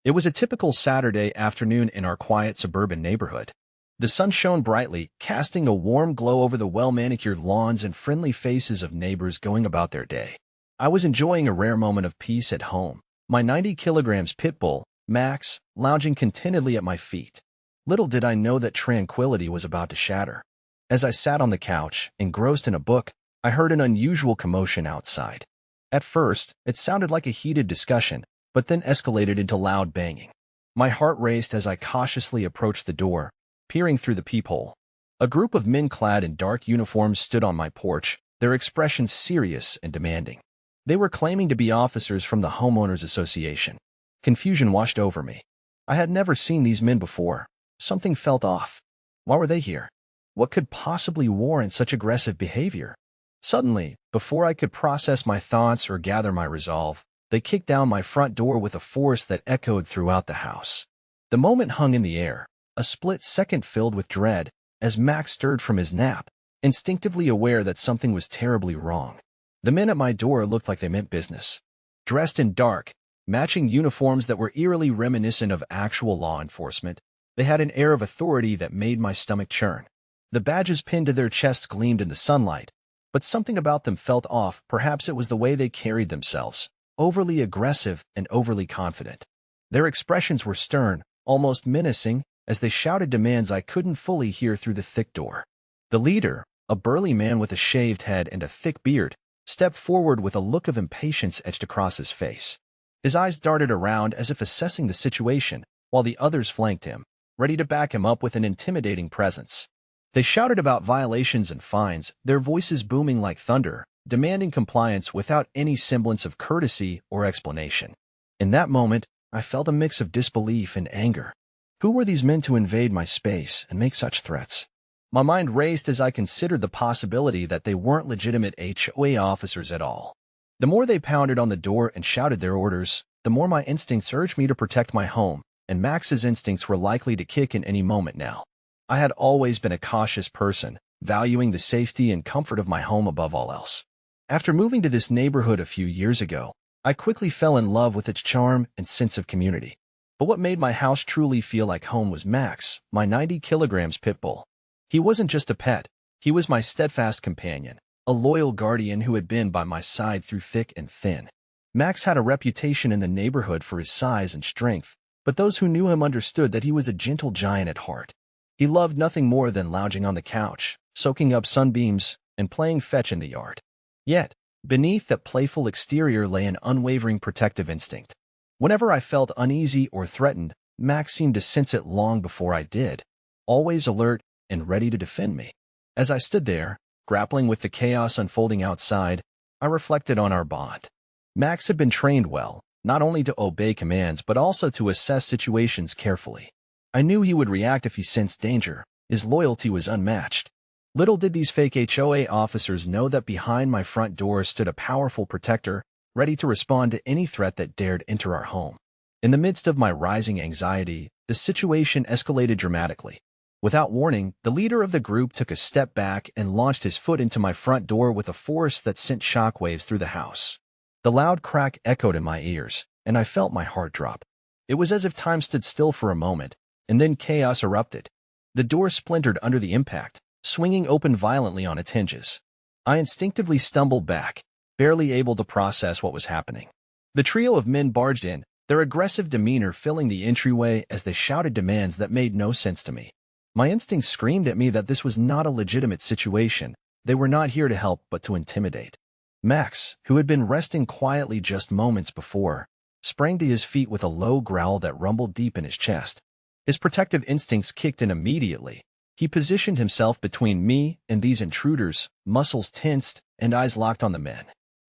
It was a typical Saturday afternoon in our quiet suburban neighborhood. The sun shone brightly, casting a warm glow over the well-manicured lawns and friendly faces of neighbors going about their day. I was enjoying a rare moment of peace at home, my 90 kilograms pit bull, Max, lounging contentedly at my feet. Little did I know that tranquility was about to shatter. As I sat on the couch, engrossed in a book, I heard an unusual commotion outside. At first, it sounded like a heated discussion, but then escalated into loud banging. My heart raced as I cautiously approached the door, peering through the peephole. A group of men clad in dark uniforms stood on my porch, their expressions serious and demanding. They were claiming to be officers from the Homeowners Association. Confusion washed over me. I had never seen these men before. Something felt off. Why were they here? What could possibly warrant such aggressive behavior? Suddenly, before I could process my thoughts or gather my resolve, they kicked down my front door with a force that echoed throughout the house. The moment hung in the air, a split second filled with dread, as Max stirred from his nap, instinctively aware that something was terribly wrong. The men at my door looked like they meant business. Dressed in dark, matching uniforms that were eerily reminiscent of actual law enforcement, they had an air of authority that made my stomach churn. The badges pinned to their chests gleamed in the sunlight, but something about them felt off. Perhaps it was the way they carried themselves, overly aggressive and overly confident. Their expressions were stern, almost menacing, as they shouted demands I couldn't fully hear through the thick door. The leader, a burly man with a shaved head and a thick beard, stepped forward with a look of impatience etched across his face. His eyes darted around as if assessing the situation, while the others flanked him, ready to back him up with an intimidating presence. They shouted about violations and fines, their voices booming like thunder, demanding compliance without any semblance of courtesy or explanation. In that moment, I felt a mix of disbelief and anger. Who were these men to invade my space and make such threats? My mind raced as I considered the possibility that they weren't legitimate HOA officers at all. The more they pounded on the door and shouted their orders, the more my instincts urged me to protect my home, and Max's instincts were likely to kick in any moment now. I had always been a cautious person, valuing the safety and comfort of my home above all else. After moving to this neighborhood a few years ago, I quickly fell in love with its charm and sense of community. But what made my house truly feel like home was Max, my 90 kilograms pit bull. He wasn't just a pet, he was my steadfast companion, a loyal guardian who had been by my side through thick and thin. Max had a reputation in the neighborhood for his size and strength, but those who knew him understood that he was a gentle giant at heart. He loved nothing more than lounging on the couch, soaking up sunbeams, and playing fetch in the yard. Yet, beneath that playful exterior lay an unwavering protective instinct. Whenever I felt uneasy or threatened, Max seemed to sense it long before I did, always alert and ready to defend me. As I stood there, grappling with the chaos unfolding outside, I reflected on our bond. Max had been trained well, not only to obey commands but also to assess situations carefully. I knew he would react if he sensed danger. His loyalty was unmatched. Little did these fake HOA officers know that behind my front door stood a powerful protector, ready to respond to any threat that dared enter our home. In the midst of my rising anxiety, the situation escalated dramatically. Without warning, the leader of the group took a step back and launched his foot into my front door with a force that sent shockwaves through the house. The loud crack echoed in my ears, and I felt my heart drop. It was as if time stood still for a moment, and then chaos erupted. The door splintered under the impact, swinging open violently on its hinges. I instinctively stumbled back, barely able to process what was happening. The trio of men barged in, their aggressive demeanor filling the entryway as they shouted demands that made no sense to me. My instincts screamed at me that this was not a legitimate situation. They were not here to help but to intimidate. Max, who had been resting quietly just moments before, sprang to his feet with a low growl that rumbled deep in his chest. His protective instincts kicked in immediately. He positioned himself between me and these intruders, muscles tensed and eyes locked on the men.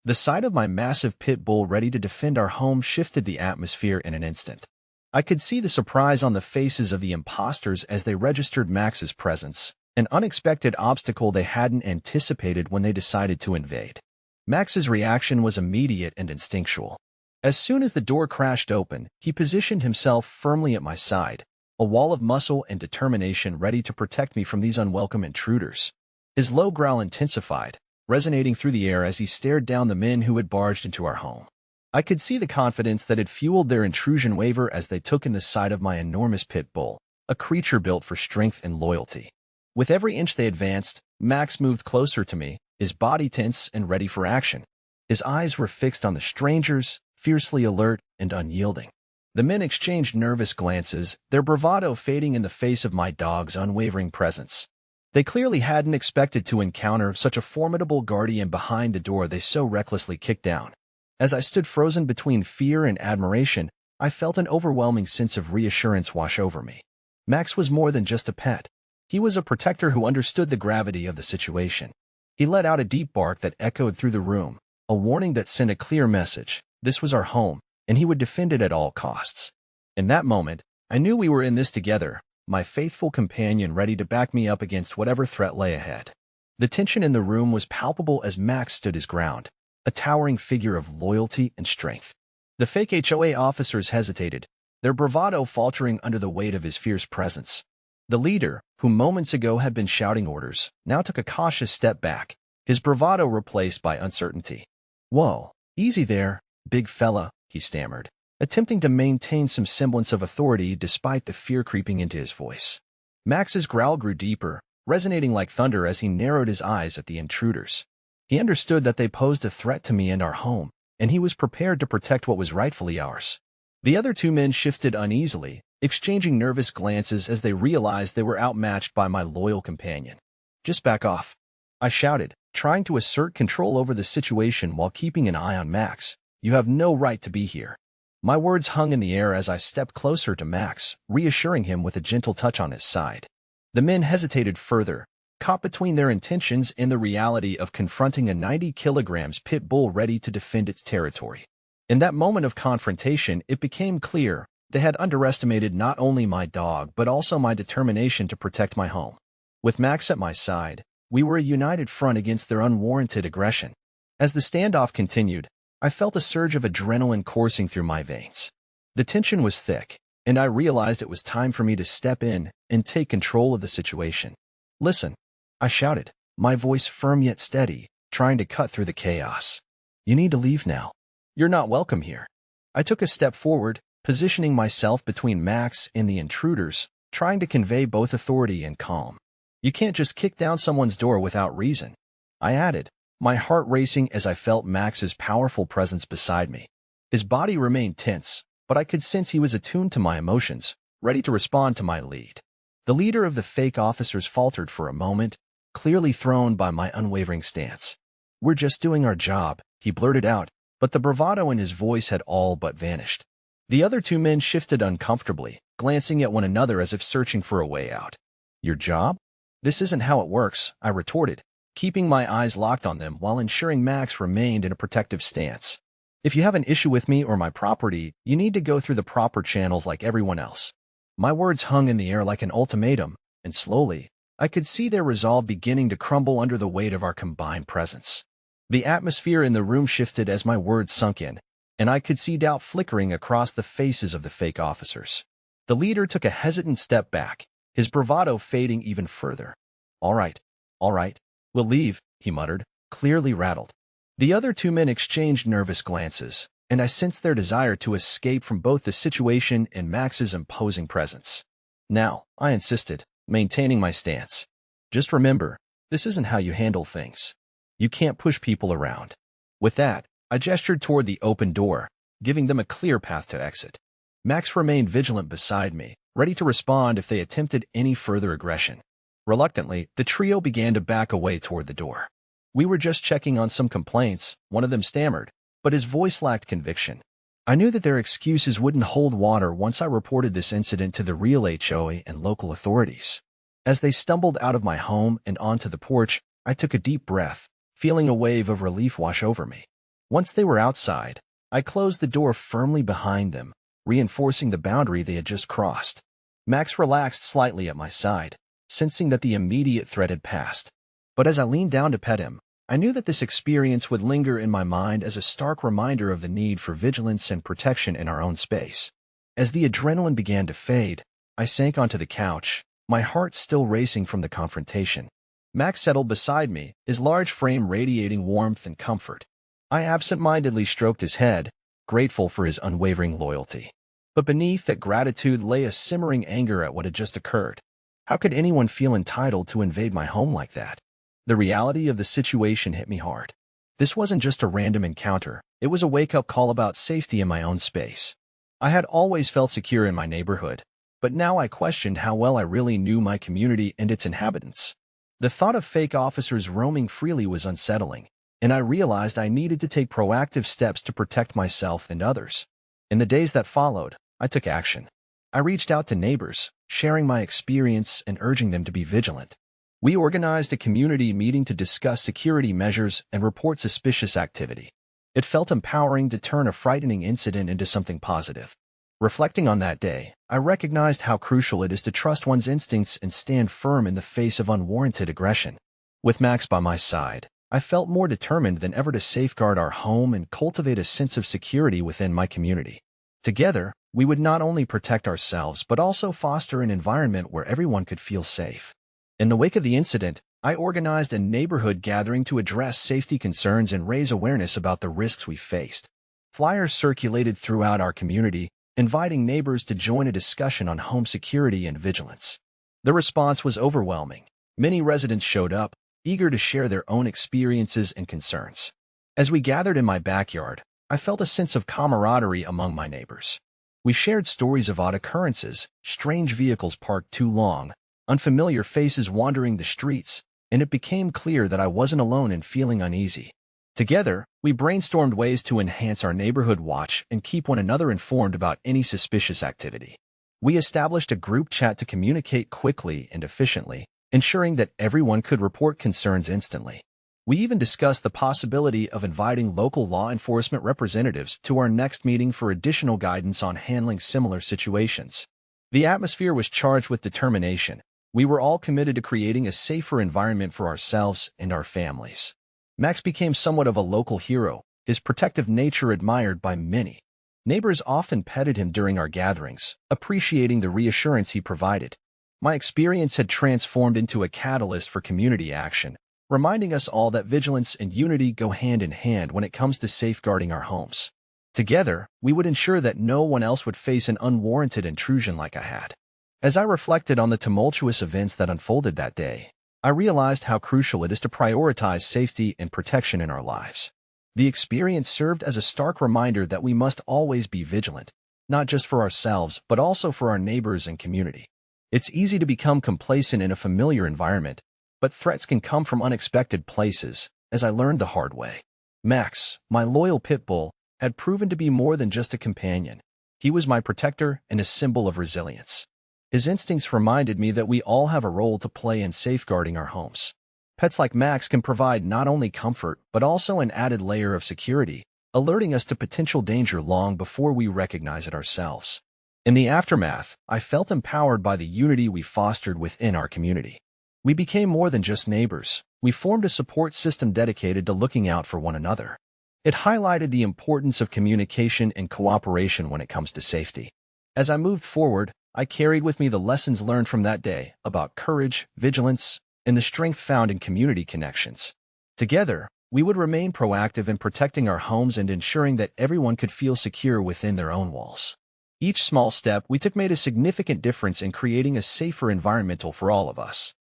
The sight of my massive pit bull ready to defend our home shifted the atmosphere in an instant. I could see the surprise on the faces of the imposters as they registered Max's presence, an unexpected obstacle they hadn't anticipated when they decided to invade. Max's reaction was immediate and instinctual. As soon as the door crashed open, he positioned himself firmly at my side, a wall of muscle and determination ready to protect me from these unwelcome intruders. His low growl intensified, resonating through the air as he stared down the men who had barged into our home. I could see the confidence that had fueled their intrusion waver as they took in the sight of my enormous pit bull, a creature built for strength and loyalty. With every inch they advanced, Max moved closer to me, his body tense and ready for action. His eyes were fixed on the strangers, fiercely alert and unyielding. The men exchanged nervous glances, their bravado fading in the face of my dog's unwavering presence. They clearly hadn't expected to encounter such a formidable guardian behind the door they so recklessly kicked down. As I stood frozen between fear and admiration, I felt an overwhelming sense of reassurance wash over me. Max was more than just a pet. He was a protector who understood the gravity of the situation. He let out a deep bark that echoed through the room, a warning that sent a clear message. This was our home, and he would defend it at all costs. In that moment, I knew we were in this together, my faithful companion ready to back me up against whatever threat lay ahead. The tension in the room was palpable as Max stood his ground, a towering figure of loyalty and strength. The fake HOA officers hesitated, their bravado faltering under the weight of his fierce presence. The leader, who moments ago had been shouting orders, now took a cautious step back, his bravado replaced by uncertainty. "Whoa, easy there, big fella," he stammered, attempting to maintain some semblance of authority despite the fear creeping into his voice. Max's growl grew deeper, resonating like thunder as he narrowed his eyes at the intruders. He understood that they posed a threat to me and our home, and he was prepared to protect what was rightfully ours. The other two men shifted uneasily, exchanging nervous glances as they realized they were outmatched by my loyal companion. "Just back off," I shouted, trying to assert control over the situation while keeping an eye on Max. "You have no right to be here." My words hung in the air as I stepped closer to Max, reassuring him with a gentle touch on his side. The men hesitated further, caught between their intentions and the reality of confronting a 90 kilograms pit bull ready to defend its territory. In that moment of confrontation, it became clear they had underestimated not only my dog but also my determination to protect my home. With Max at my side, we were a united front against their unwarranted aggression. As the standoff continued, I felt a surge of adrenaline coursing through my veins. The tension was thick, and I realized it was time for me to step in and take control of the situation. "Listen," I shouted, my voice firm yet steady, trying to cut through the chaos. "You need to leave now. You're not welcome here." I took a step forward, positioning myself between Max and the intruders, trying to convey both authority and calm. "You can't just kick down someone's door without reason," I added, my heart racing as I felt Max's powerful presence beside me. His body remained tense, but I could sense he was attuned to my emotions, ready to respond to my lead. The leader of the fake officers faltered for a moment, clearly thrown by my unwavering stance. "We're just doing our job," he blurted out, but the bravado in his voice had all but vanished. The other two men shifted uncomfortably, glancing at one another as if searching for a way out. "Your job? This isn't how it works," I retorted, keeping my eyes locked on them while ensuring Max remained in a protective stance. "If you have an issue with me or my property, you need to go through the proper channels like everyone else." My words hung in the air like an ultimatum, and slowly, I could see their resolve beginning to crumble under the weight of our combined presence. The atmosphere in the room shifted as my words sunk in, and I could see doubt flickering across the faces of the fake officers. The leader took a hesitant step back, his bravado fading even further. All right, we'll leave," he muttered, clearly rattled. The other two men exchanged nervous glances, and I sensed their desire to escape from both the situation and Max's imposing presence. "Now," I insisted, maintaining my stance. "Just remember, this isn't how you handle things. You can't push people around." With that, I gestured toward the open door, giving them a clear path to exit. Max remained vigilant beside me, ready to respond if they attempted any further aggression. Reluctantly, the trio began to back away toward the door. "We were just checking on some complaints," one of them stammered, but his voice lacked conviction. I knew that their excuses wouldn't hold water once I reported this incident to the real HOA and local authorities. As they stumbled out of my home and onto the porch, I took a deep breath, feeling a wave of relief wash over me. Once they were outside, I closed the door firmly behind them, reinforcing the boundary they had just crossed. Max relaxed slightly at my side, sensing that the immediate threat had passed. But as I leaned down to pet him, I knew that this experience would linger in my mind as a stark reminder of the need for vigilance and protection in our own space. As the adrenaline began to fade, I sank onto the couch, my heart still racing from the confrontation. Max settled beside me, his large frame radiating warmth and comfort. I absent-mindedly stroked his head, grateful for his unwavering loyalty. But beneath that gratitude lay a simmering anger at what had just occurred. How could anyone feel entitled to invade my home like that? The reality of the situation hit me hard. This wasn't just a random encounter, it was a wake-up call about safety in my own space. I had always felt secure in my neighborhood, but now I questioned how well I really knew my community and its inhabitants. The thought of fake officers roaming freely was unsettling, and I realized I needed to take proactive steps to protect myself and others. In the days that followed, I took action. I reached out to neighbors, sharing my experience and urging them to be vigilant. We organized a community meeting to discuss security measures and report suspicious activity. It felt empowering to turn a frightening incident into something positive. Reflecting on that day, I recognized how crucial it is to trust one's instincts and stand firm in the face of unwarranted aggression. With Max by my side, I felt more determined than ever to safeguard our home and cultivate a sense of security within my community. Together, we would not only protect ourselves but also foster an environment where everyone could feel safe. In the wake of the incident, I organized a neighborhood gathering to address safety concerns and raise awareness about the risks we faced. Flyers circulated throughout our community, inviting neighbors to join a discussion on home security and vigilance. The response was overwhelming. Many residents showed up, eager to share their own experiences and concerns. As we gathered in my backyard, I felt a sense of camaraderie among my neighbors. We shared stories of odd occurrences, strange vehicles parked too long, unfamiliar faces wandering the streets, and it became clear that I wasn't alone in feeling uneasy. Together, we brainstormed ways to enhance our neighborhood watch and keep one another informed about any suspicious activity. We established a group chat to communicate quickly and efficiently, ensuring that everyone could report concerns instantly. We even discussed the possibility of inviting local law enforcement representatives to our next meeting for additional guidance on handling similar situations. The atmosphere was charged with determination. We were all committed to creating a safer environment for ourselves and our families. Max became somewhat of a local hero, his protective nature admired by many. Neighbors often petted him during our gatherings, appreciating the reassurance he provided. My experience had transformed into a catalyst for community action, reminding us all that vigilance and unity go hand in hand when it comes to safeguarding our homes. Together, we would ensure that no one else would face an unwarranted intrusion like I had. As I reflected on the tumultuous events that unfolded that day, I realized how crucial it is to prioritize safety and protection in our lives. The experience served as a stark reminder that we must always be vigilant, not just for ourselves but also for our neighbors and community. It's easy to become complacent in a familiar environment, but threats can come from unexpected places, as I learned the hard way. Max, my loyal pit bull, had proven to be more than just a companion. He was my protector and a symbol of resilience. His instincts reminded me that we all have a role to play in safeguarding our homes. Pets like Max can provide not only comfort but also an added layer of security, alerting us to potential danger long before we recognize it ourselves. In the aftermath, I felt empowered by the unity we fostered within our community. We became more than just neighbors. We formed a support system dedicated to looking out for one another. It highlighted the importance of communication and cooperation when it comes to safety. As I moved forward, I carried with me the lessons learned from that day about courage, vigilance, and the strength found in community connections. Together, we would remain proactive in protecting our homes and ensuring that everyone could feel secure within their own walls. Each small step we took made a significant difference in creating a safer environment for all of us.